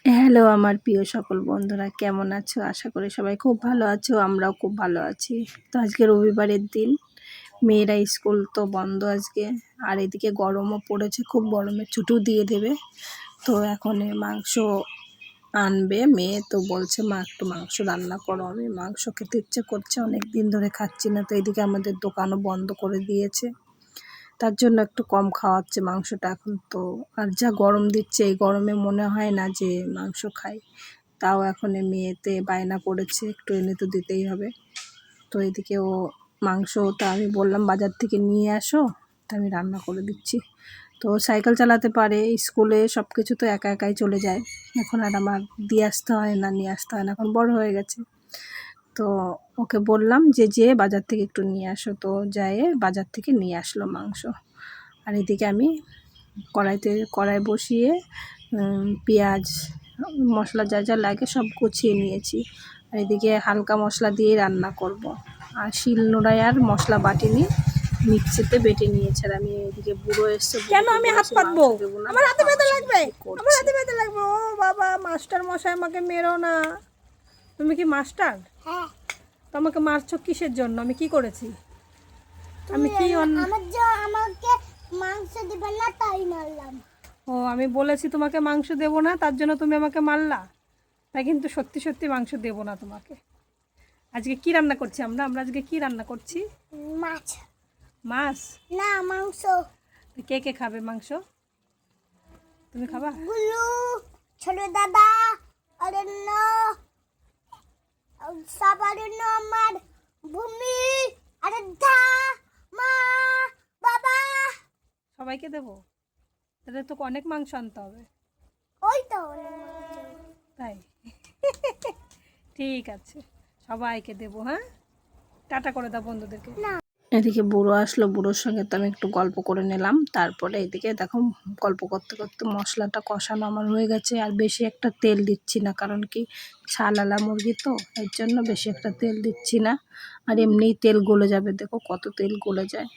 Hello আমার প্রিয় সকল বন্ধুরা, কেমন আছো? আশা করি সবাই খুব ভালো আছো, আমরাও খুব ভালো আছি। তো আজকে রবিবারের দিন, মেয়েরা স্কুল তো বন্ধ আজকে, আর এদিকে গরমও পড়েছে, খুব গরমের ছুটিও দিয়ে দেবে। তো এখন মাংস আনবে মেয়ে, তো বলছে মা একটু মাংস রান্না করো। আমি মাংস খেতে ইচ্ছে করছে, অনেক দিন ধরে খাচ্ছি না। তো এদিকে আমাদের দোকানও বন্ধ করে দিয়েছে, তার জন্য একটু কম খাওয়া হচ্ছে মাংসটা এখন। তো আর যা গরম দিচ্ছে, এই গরমে মনে হয় না যে মাংস খাই। তাও এখন মেয়েতে বায়না করেছে, একটু এনে তো দিতেই হবে। তো এদিকে ও মাংসটা আমি বললাম বাজার থেকে নিয়ে আসো, তা আমি রান্না করে দিচ্ছি। তো সাইকেল চালাতে পারে, স্কুলে সব কিছু তো একা একাই চলে যায়। এখন আর আমার দিয়ে আসতে হয় না, নিয়ে আসতে হয় না, এখন বড় হয়ে গেছে। তো ওকে বললাম যে বাজার থেকে একটু নিয়ে আসো। তো যেয়ে বাজার থেকে নিয়ে আসলো মাংস। আর এদিকে আমি কড়াই বসিয়ে পেঁয়াজ, মশলা যা যা লাগে সব কুচিয়ে নিয়েছি। আর এদিকে হালকা মশলা দিয়েই রান্না করব। আর শিলনোড়ায় আর মশলা বাটিনি, মিক্সিতে বেটে নিয়েছে। আর আমি এদিকে বুড়ো এসছে, কেন আমি হাত পাতবো? আমার হাতে ব্যথা লাগবে, আমার হাতে করছে। ব্যথা লাগবে। ও বাবা, মাস্টার মশাই আমাকে মেরো না। তুমি কি মাস্টার? হ্যাঁ। তো আমাকে মারছো কিসের জন্য? আমি কি করেছি? আমি কি আমাকে মাংস দিবে না তাই মারলাম। ও, আমি বলেছি তোমাকে মাংস দেবো না, তার জন্য তুমি আমাকে মারলা? তাই কিন্তু সত্যি সত্যি মাংস দেবো না তোমাকে। আজকে কি রান্না করছি আমরা আমরা আজকে কি রান্না করছি? মাছ মাছ না মাংস। কে কে খাবে মাংস? তুমি খাবা? গুলু, ছোট দাদা, অরণ্য, সব অরণ্য, আমার ভূমি, আরাধ্যা, মা, বাবা। সবাইকে দেবো? তাহলে তো অনেক মাংস আনতে হবে। ওই তো অনেক মাংস। তাই? ঠিক আছে, সবাইকে দেবো। হ্যাঁ, টাটা করে দাও বন্ধুদেরকে। এদিকে বুড়ো আসলো, বুড়োর সঙ্গে তো আমি একটু গল্প করে নিলাম। তারপরে এদিকে দেখো গল্প করতে করতে মশলাটা কষানো আমার হয়ে গেছে। আর বেশি একটা তেল দিচ্ছি না, কারণ কি ছালালা মুরগি তো, এর জন্য বেশি একটা তেল দিচ্ছি না। আর এমনিই তেল গলে যাবে, দেখো কত তেল গলে যায়।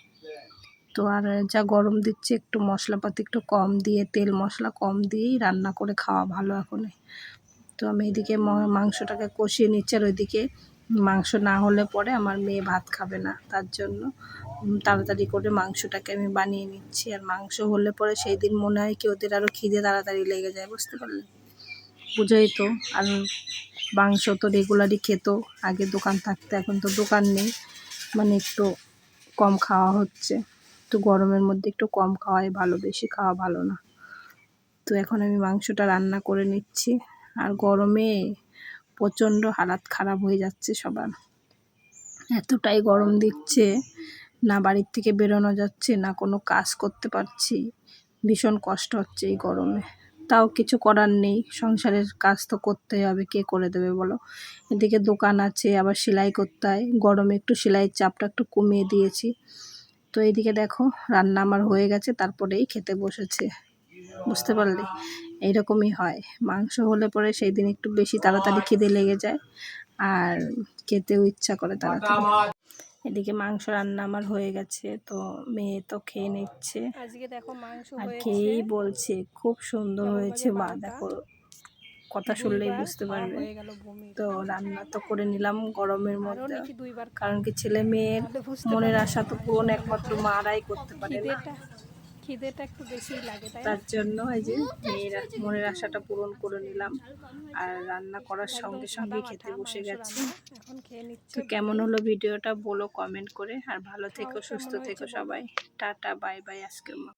তো আর যা গরম দিচ্ছে, একটু মশলাপাতি একটু কম দিয়ে, তেল মশলা কম দিয়েই রান্না করে খাওয়া ভালো এখন। তো আমি এদিকে মাংসটাকে কষিয়ে নিচ্ছি। আর ওইদিকে মাংস না হলে পরে আমার মেয়ে ভাত খাবে না, তার জন্য তাড়াতাড়ি করে মাংসটাকে আমি বানিয়ে নিচ্ছি। আর মাংস হলে পরে সেই দিন মনে হয় কি ওদের আরও খিদে তাড়াতাড়ি লেগে যায়, বুঝতে পারলে? বুঝোই তো। আর মাংস তো রেগুলারই খেত আগে দোকান থাকতে, এখন তো দোকান নেই, মানে একটু কম খাওয়া হচ্ছে। তো গরমের মধ্যে একটু কম খাওয়াই ভালো, বেশি খাওয়া ভালো না। তো এখন আমি মাংসটা রান্না করে নিচ্ছি। আর গরমে প্রচণ্ড হালাত খারাপ হয়ে যাচ্ছে সবার, এতটাই গরম দিচ্ছে, না বাড়ির থেকে বেরোনো যাচ্ছে, না কোনো কাজ করতে পারছি। ভীষণ কষ্ট হচ্ছে এই গরমে। তাও কিছু করার নেই, সংসারের কাজ তো করতেই হবে, কে করে দেবে বলো? এদিকে দোকান আছে, আবার সেলাই করতে হয়, গরমে একটু সেলাইয়ের চাপটা একটু কমিয়ে দিয়েছি। তো এইদিকে দেখো রান্না আমার হয়ে গেছে, তারপরেই খেতে বসেছে, বুঝতে পারলে? এইরকমই হয়, মাংস হলে পরে সেই দিন একটু বেশি তাড়াতাড়ি খিদে লেগে যায়, আর খেতেও ইচ্ছা করে তাড়াতাড়ি। এদিকে মাংস রান্না আমার হয়ে গেছে, তো মেয়ে তো খেয়ে নিচ্ছে। আজকে দেখো মাংস আর হয়েছে, খেয়েই বলছে খুব সুন্দর কেমন হয়েছে বাজে মা, 12টা। দেখো কথা শুনলেই দুইবার বুঝতে খাওয়া পারবে। হয়ে গেল বমির। তো রান্না তো করে নিলাম গরমের আরও মধ্যে, নাকি দুইবার কারণ খাবো, কি ছেলে মেয়ের তাহলে বুঝতে মনের পারবে আশা তো মাংস পূরণ হলে একমাত্র পরে মারাই করতে পারে না। খিদেটা একটু বেশিই লাগে, তাই না? তার জন্য এই যে মেয়েরা মনের আশাটা পূরণ করে নিলাম, আর রান্না করার একদম সঙ্গে সাদা সঙ্গেই খেতে মাঠা বসে মাংস গেছি। রান্না, এখন খেয়ে তো নিচ্ছে কেমন ভালোই। হলো ভিডিওটা বলো কমেন্ট করে, আর ভালো খাও, থেকো, সুস্থ কেমন হয়েছে থেকো বলো। সবাই। টাটা, বাই বাই আজকের মতো।